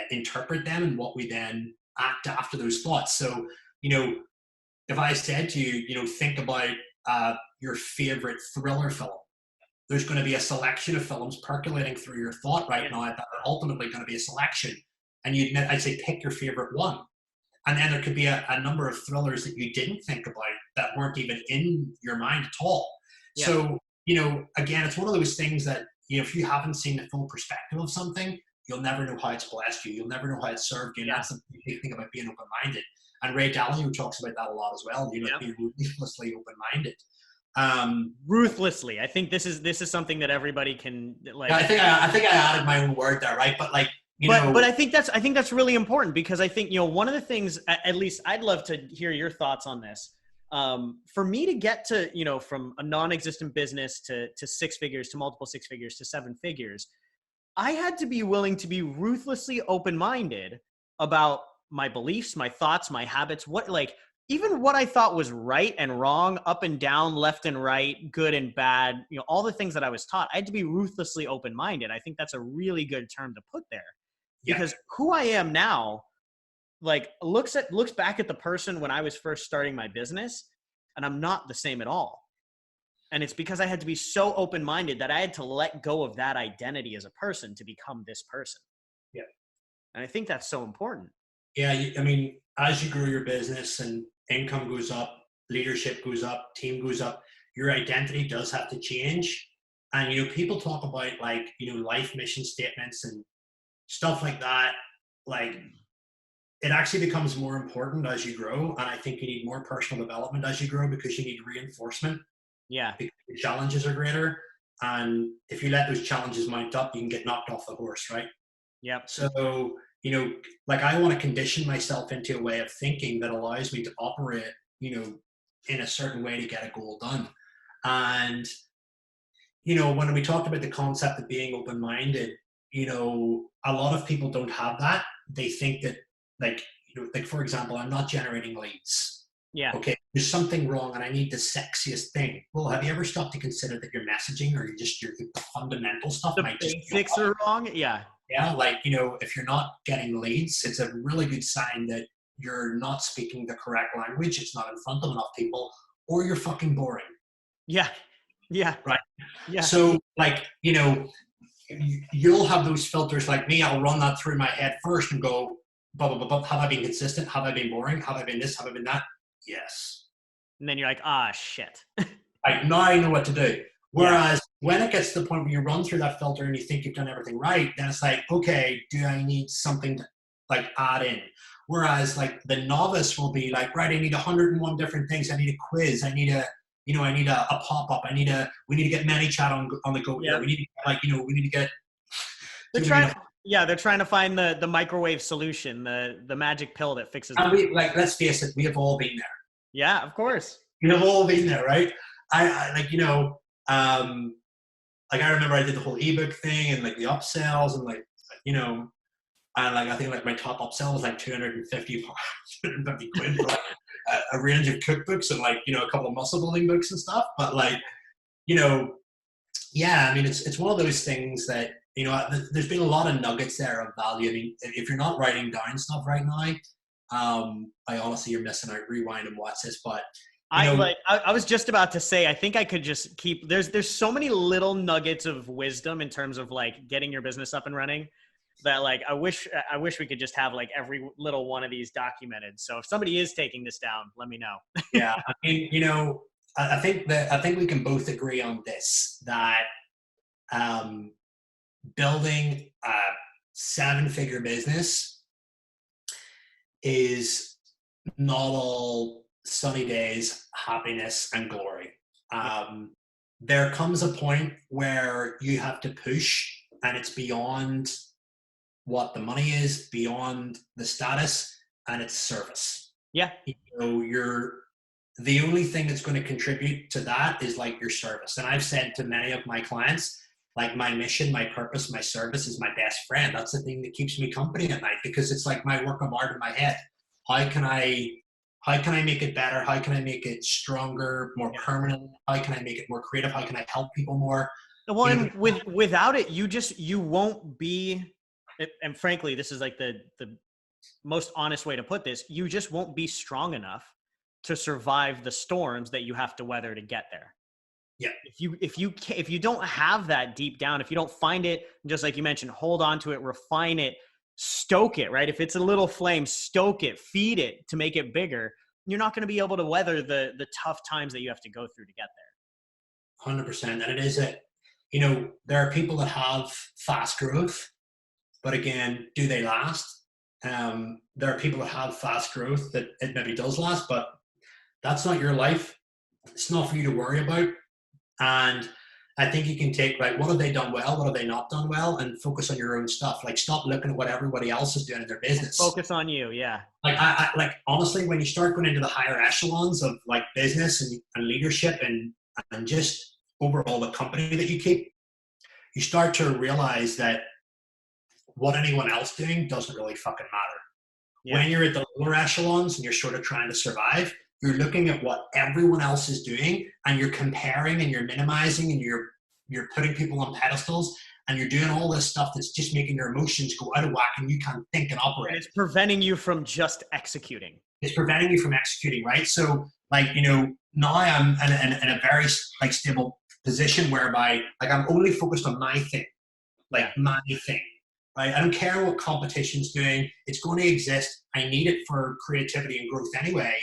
interpret them and what we then act after those thoughts. So, if I said to you, think about your favorite thriller film, there's going to be a selection of films percolating through your thought right now that are ultimately going to be a selection. And I'd say pick your favorite one. And then there could be a number of thrillers that you didn't think about that weren't even in your mind at all. Yeah. So, again, it's one of those things that, if you haven't seen the full perspective of something, you'll never know how it's blessed you. You'll never know how it's served you. And that's the big thing about being open-minded. And Ray Dalio talks about that a lot as well. Being ruthlessly open-minded. Ruthlessly. I think this is something that everybody can like. Yeah, I think I added my own word there, right? But like, but I think that's really important, because I think, one of the things, at least I'd love to hear your thoughts on this. For me to get to, from a non-existent business to six figures, to multiple six figures, to seven figures, I had to be willing to be ruthlessly open-minded about my beliefs, my thoughts, my habits, even what I thought was right and wrong, up and down, left and right, good and bad, all the things that I was taught. I had to be ruthlessly open-minded. I think that's a really good term to put there, because who I am now, looks back at the person when I was first starting my business, and I'm not the same at all. And it's because I had to be so open-minded that I had to let go of that identity as a person to become this person. Yeah. And I think that's so important. Yeah, I mean, as you grow your business and income goes up, leadership goes up, team goes up, your identity does have to change. And, people talk about life mission statements and stuff like that. Like, it actually becomes more important as you grow. And I think you need more personal development as you grow, because you need reinforcement. Yeah. because the challenges are greater. And if you let those challenges mount up, you can get knocked off the horse, right? Yep. So, like I want to condition myself into a way of thinking that allows me to operate, in a certain way to get a goal done. And, when we talked about the concept of being open-minded, a lot of people don't have that. They think that, like, like for example, I'm not generating leads. Yeah. Okay, there's something wrong and I need the sexiest thing. Well, have you ever stopped to consider that your messaging or just your fundamental stuff The might just be basics off? are wrong. Yeah. Yeah, like, if you're not getting leads, it's a really good sign that you're not speaking the correct language. It's not in front of enough people, or you're fucking boring, Yeah. Yeah. right? Yeah. So, like, you'll have those filters like me. I'll run that through my head first and go, blah, blah, blah, blah. Have I been consistent? Have I been boring? Have I been this? Have I been that? Yes. And then you're like, ah, shit. Like, now I know what to do. Yeah. Whereas when it gets to the point where you run through that filter and you think you've done everything right, then it's like, okay, do I need something to like add in? Whereas like the novice will be like, right, I need 101 different things. I need a quiz. I need a pop-up. We need to get ManyChat on the go Yeah. here. We need to we need to get. They're trying to find the microwave solution, the magic pill that fixes. And let's face it, we have all been there. Yeah, of course. We have all been there, right? I like I remember I did the whole ebook thing and like the upsells and and like I think like my top upsell was like 250 quid for like a range of cookbooks and like a couple of muscle building books and stuff. But like yeah, I mean it's one of those things that there's been a lot of nuggets there of value. I mean, if you're not writing down stuff right now, I honestly you're missing out. Rewind and watch this, but. I was just about to say, I think I could just keep, there's so many little nuggets of wisdom in terms of like getting your business up and running that like, I wish we could just have like every little one of these documented. So if somebody is taking this down, let me know. Yeah. I mean, I think we can both agree on this, that, building a 7-figure business is not all sunny days, happiness, and glory. There comes a point where you have to push, and it's beyond what the money is, beyond the status, and it's service. Yeah. You're the only thing that's going to contribute to that is like your service. And I've said to many of my clients, like my mission, my purpose, my service is my best friend. That's the thing that keeps me company at night, because it's like my work of art in my head. How can I make it better? How can I make it stronger, more permanent? How can I make it more creative? How can I help people more? Well, and without it, you won't be, and frankly, this is like the most honest way to put this, you just won't be strong enough to survive the storms that you have to weather to get there. Yeah. If you don't have that deep down, if you don't find it, just like you mentioned, hold on to it, refine it, stoke it, right? If it's a little flame, stoke it, feed it to make it bigger. You're not going to be able to weather the tough times that you have to go through to get there. 100%. And it is there are people that have fast growth, but again, do they last? There are people that have fast growth that it maybe does last, but that's not your life. It's not for you to worry about. And I think you can take, right, what have they done well? What have they not done well? And focus on your own stuff. Like, stop looking at what everybody else is doing in their business. Focus on you. Yeah. Like, like, honestly, when you start going into the higher echelons of like business and leadership and just overall the company that you keep, you start to realize that what anyone else doing doesn't really fucking matter. Yeah. When you're at the lower echelons and you're sort of trying to survive, you're looking at what everyone else is doing and you're comparing and you're minimizing and you're putting people on pedestals and you're doing all this stuff that's just making your emotions go out of whack and you can't think and operate. And it's preventing you from just executing. It's preventing you from executing, right? So like, now I'm in a very like stable position whereby like I'm only focused on my thing, like my thing. Right? I don't care what competition's doing. It's going to exist. I need it for creativity and growth anyway.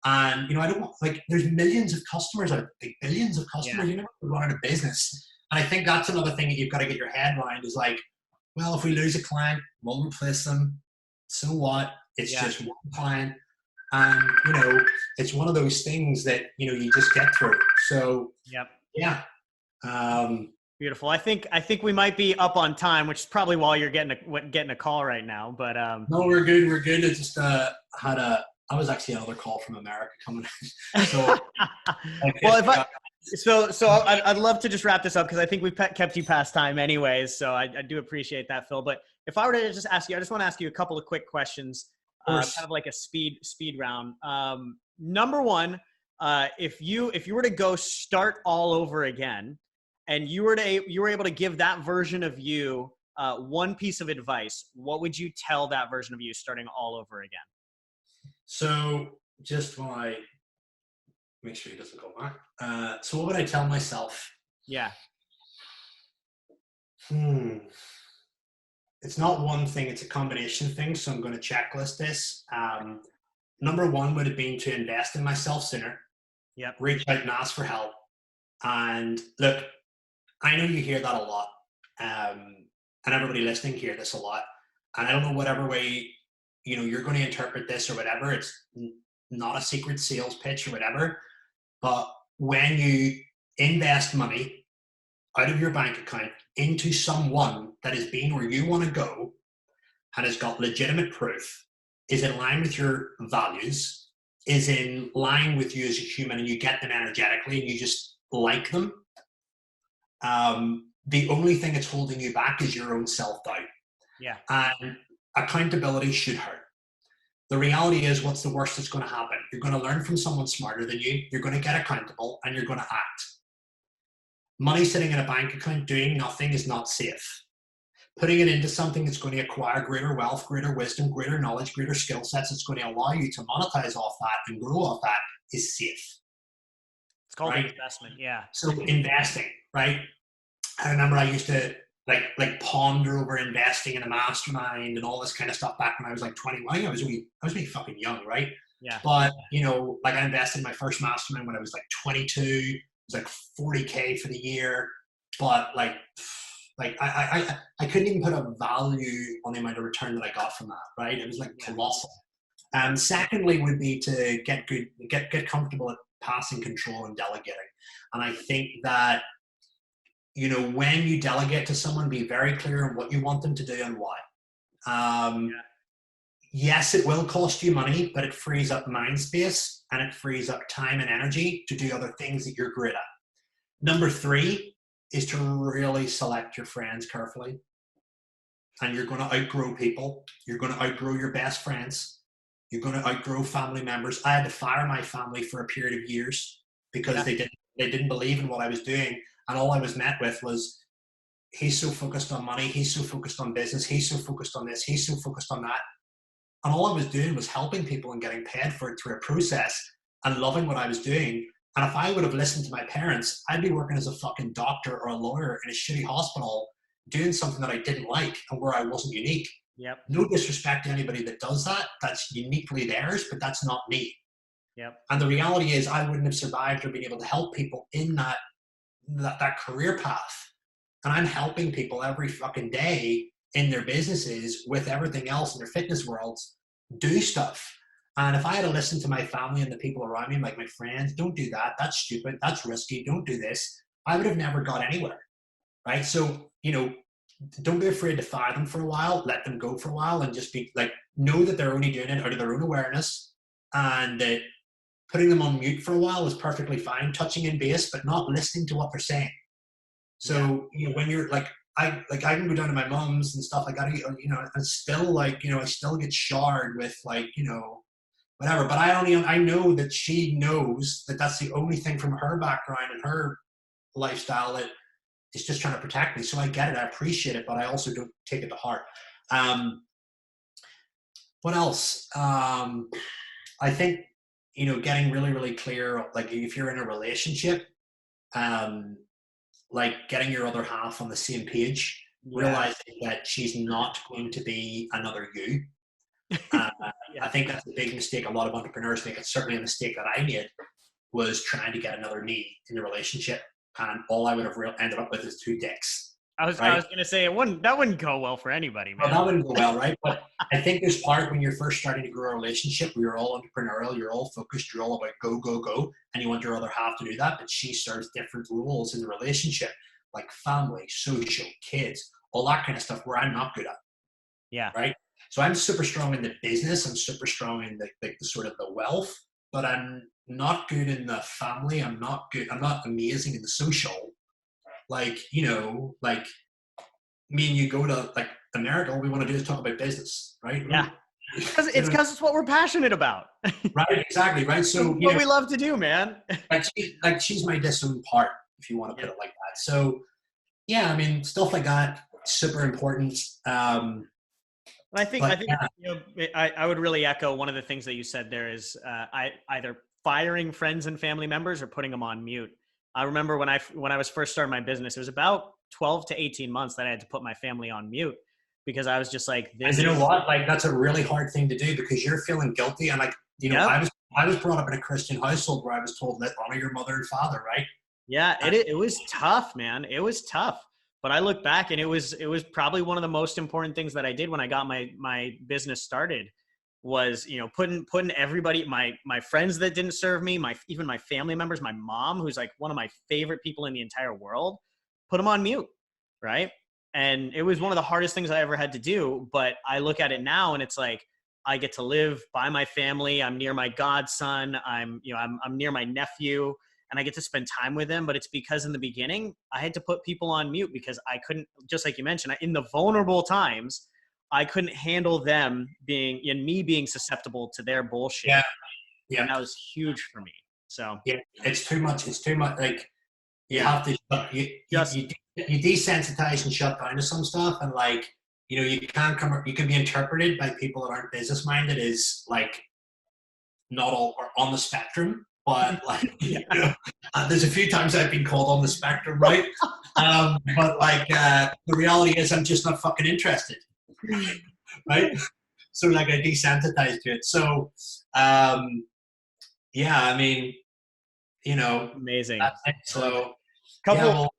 And, I don't like, there's millions of customers out there, billions of customers. You never run a business. And I think that's another thing that you've got to get your head around is like, well, if we lose a client, we'll replace them. So what? It's just one client. And, it's one of those things that, you just get through. So, Yep. yeah. Beautiful. I think we might be up on time, which is probably why you're getting a call right now. But no, we're good. We're good. I just I was actually another call from America coming. So, well, I'd love to just wrap this up because I think we've kept you past time anyways. So I do appreciate that, Phil. But if I were to just ask you, I just want to ask you a couple of quick questions, kind of like a speed round. Number one, if you were to go start all over again, and you were able to give that version of you one piece of advice, what would you tell that version of you starting all over again? So just when I make sure he doesn't go back. So what would I tell myself? Yeah. It's not one thing, it's a combination of things. So I'm going to checklist this. Number one would have been to invest in myself sooner. Yep. Reach out and ask for help. And look, I know you hear that a lot. And everybody listening hear this a lot. And I don't know whatever way, you're going to interpret this or whatever. It's not a secret sales pitch or whatever. But when you invest money out of your bank account into someone that has been where you want to go and has got legitimate proof, is in line with your values, is in line with you as a human, and you get them energetically and you just like them, the only thing that's holding you back is your own self-doubt. Yeah. And accountability should hurt. The reality is, what's the worst that's going to happen? You're going to learn from someone smarter than you, you're going to get accountable, and you're going to act. Money sitting in a bank account doing nothing is not safe. Putting it into something that's going to acquire greater wealth, greater wisdom, greater knowledge, greater skill sets, that's going to allow you to monetize off that and grow off that is safe. It's called an investment, yeah. So investing, right? I remember I used to like ponder over investing in a mastermind and all this kind of stuff back when I was like 21. I was really fucking young, right? Yeah. But I invested in my first mastermind when I was like 22. It was like 40K for the year, but like I couldn't even put a value on the amount of return that I got from that, right? It was like colossal. Secondly would be to get comfortable at passing control and delegating. And I think that when you delegate to someone, be very clear on what you want them to do and why. Yes, it will cost you money, but it frees up mind space and it frees up time and energy to do other things that you're great at. Number three is to really select your friends carefully. And you're going to outgrow people. You're going to outgrow your best friends. You're going to outgrow family members. I had to fire my family for a period of years because they didn't believe in what I was doing. And all I was met with was, he's so focused on money, he's so focused on business, he's so focused on this, he's so focused on that. And all I was doing was helping people and getting paid for it through a process and loving what I was doing. And if I would have listened to my parents, I'd be working as a fucking doctor or a lawyer in a shitty hospital doing something that I didn't like and where I wasn't unique. Yep. No disrespect to anybody that does that. That's uniquely theirs, but that's not me. Yep. And the reality is I wouldn't have survived or been able to help people in that career path. And I'm helping people every fucking day in their businesses with everything else in their fitness worlds do stuff. And if I had to listen to my family and the people around me, like my friends, don't do that, that's stupid, that's risky, don't do this, I would have never got anywhere, right? So, don't be afraid to fire them for a while, let them go for a while, and just be like, know that they're only doing it out of their own awareness, and that putting them on mute for a while is perfectly fine, touching in base, but not listening to what they're saying. So, when you're like, I can go down to my mom's and stuff like that, and still I still get showered with whatever, but I know that she knows that that's the only thing from her background and her lifestyle that is just trying to protect me. So I get it, I appreciate it, but I also don't take it to heart. What else? I think, getting really, really clear, like if you're in a relationship, like getting your other half on the same page, realizing that she's not going to be another you. I think that's a big mistake a lot of entrepreneurs make. It's certainly a mistake that I made, was trying to get another me in the relationship. And all I would have ended up with is two dicks. I was right? gonna say that wouldn't go well for anybody, Well, man. that wouldn't go well, right? But I think there's part when you're first starting to grow a relationship where you're all entrepreneurial, you're all focused, you're all about go, go, go, and you want your other half to do that. But she serves different roles in the relationship, like family, social, kids, all that kind of stuff where I'm not good at, Yeah. right? So I'm super strong in the business. I'm super strong in the sort of the wealth, but I'm not good in the family. I'm not good. I'm not amazing in the social. Like, like me and you go to like America, all we want to do is talk about business, right? Yeah. So, Because it's what we're passionate about. right, exactly, right. So What we love to do, man. she's my distant part, if you want to put Yeah. it like that. So yeah, I mean, stuff like that, super important. And I think Yeah, I would really echo one of the things that you said there is either firing friends and family members or putting them on mute. I remember when I was first starting my business, it was about 12 to 18 months that I had to put my family on mute because I was just like, and you know what? Like that's a really hard thing to do because you're feeling guilty. And like, Yep. I was brought up in a Christian household where I was told that honor your mother and father, right? Yeah, it was tough, man. It was tough. But I look back and it was probably one of the most important things that I did when I got my business started was, putting everybody, my friends that didn't serve me, even my family members, my mom, who's like one of my favorite people in the entire world, put them on mute, right? And it was one of the hardest things I ever had to do, but I look at it now and it's like I get to live by my family. I'm near my godson. I'm near my nephew and I get to spend time with them. But it's because in the beginning, I had to put people on mute because I couldn't, just like you mentioned, in the vulnerable times, I couldn't handle them being susceptible to their bullshit. Yeah. Yeah. And that was huge for me. So yeah, it's too much. It's too much. Like you have to, you desensitize and shut down to some stuff. And like, you can be interpreted by people that aren't business minded as like not all are on the spectrum. But like, there's a few times I've been called on the spectrum, right? But like, the reality is I'm just not fucking interested, right? So like I desensitized to it. So, yeah, I mean, amazing. that's it. So, Couple. yeah, well,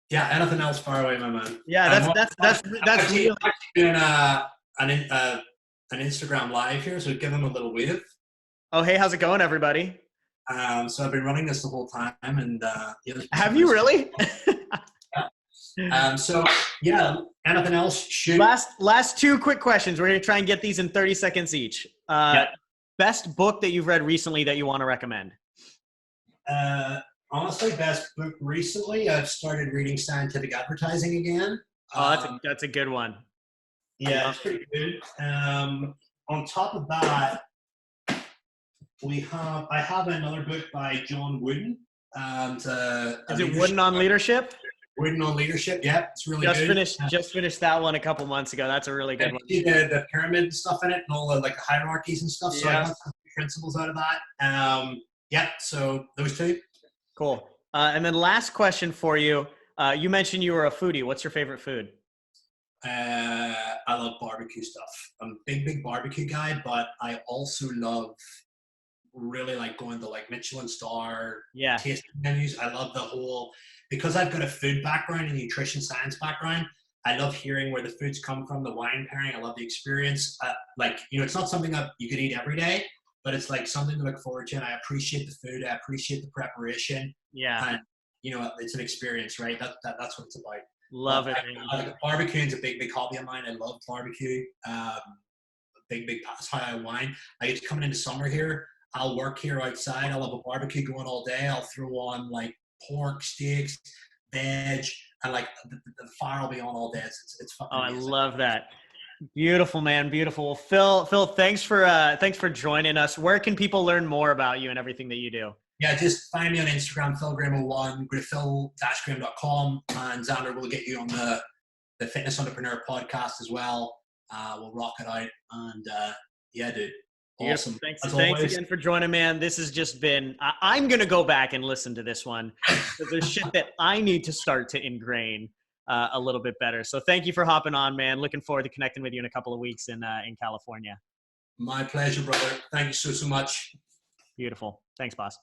yeah, anything else far away, my man? Yeah, that's actually, really doing an Instagram live here, so give them a little wave. Oh, hey, how's it going, everybody? So I've been running this the whole time, and have you really? Yeah. So yeah, anything else? Shoot. Last two quick questions. We're gonna try and get these in 30 seconds each. Best book that you've read recently that you want to recommend? Honestly, best book recently. I've started reading Scientific Advertising again. Oh, that's a good one. Yeah, it's pretty good. On top of that, I have another book by John Wooden. Is it Wooden on Leadership? Wooden on Leadership, yeah, it's really good. Just finished that one a couple months ago. That's a really good one. The pyramid stuff in it and all the like hierarchies and stuff. So I got some principles out of that. Yeah, so those two. Cool. And then last question for you. You mentioned you were a foodie. What's your favorite food? I love barbecue stuff. I'm a big barbecue guy, but I also love really like going to like Michelin star tasting menus. I love the whole, because I've got a food background and nutrition science background. I love hearing where the foods come from, the wine pairing. I love the experience. It's not something that you could eat every day, but it's like something to look forward to. And I appreciate the food. I appreciate the preparation. Yeah. And it's an experience, right? That's what it's about. Love it. Barbecue is a big hobby of mine. I love barbecue. Big that's how I wine. Like it's coming into summer here. I'll work here outside. I'll have a barbecue going all day. I'll throw on like pork, steaks, veg, and like the fire will be on all day. It's fucking amazing. I love that. Beautiful, man. Beautiful. Phil, thanks for joining us. Where can people learn more about you and everything that you do? Yeah, just find me on Instagram, philgraham01, go to phil-graham.com, and Zander will get you on the Fitness Entrepreneur podcast as well. We'll rock it out, and yeah, dude. Awesome. Thanks again for joining, man. This has just been, I'm going to go back and listen to this one because there's shit that I need to start to ingrain a little bit better. So thank you for hopping on, man. Looking forward to connecting with you in a couple of weeks in California. My pleasure, brother. Thank you so much. Beautiful. Thanks, boss.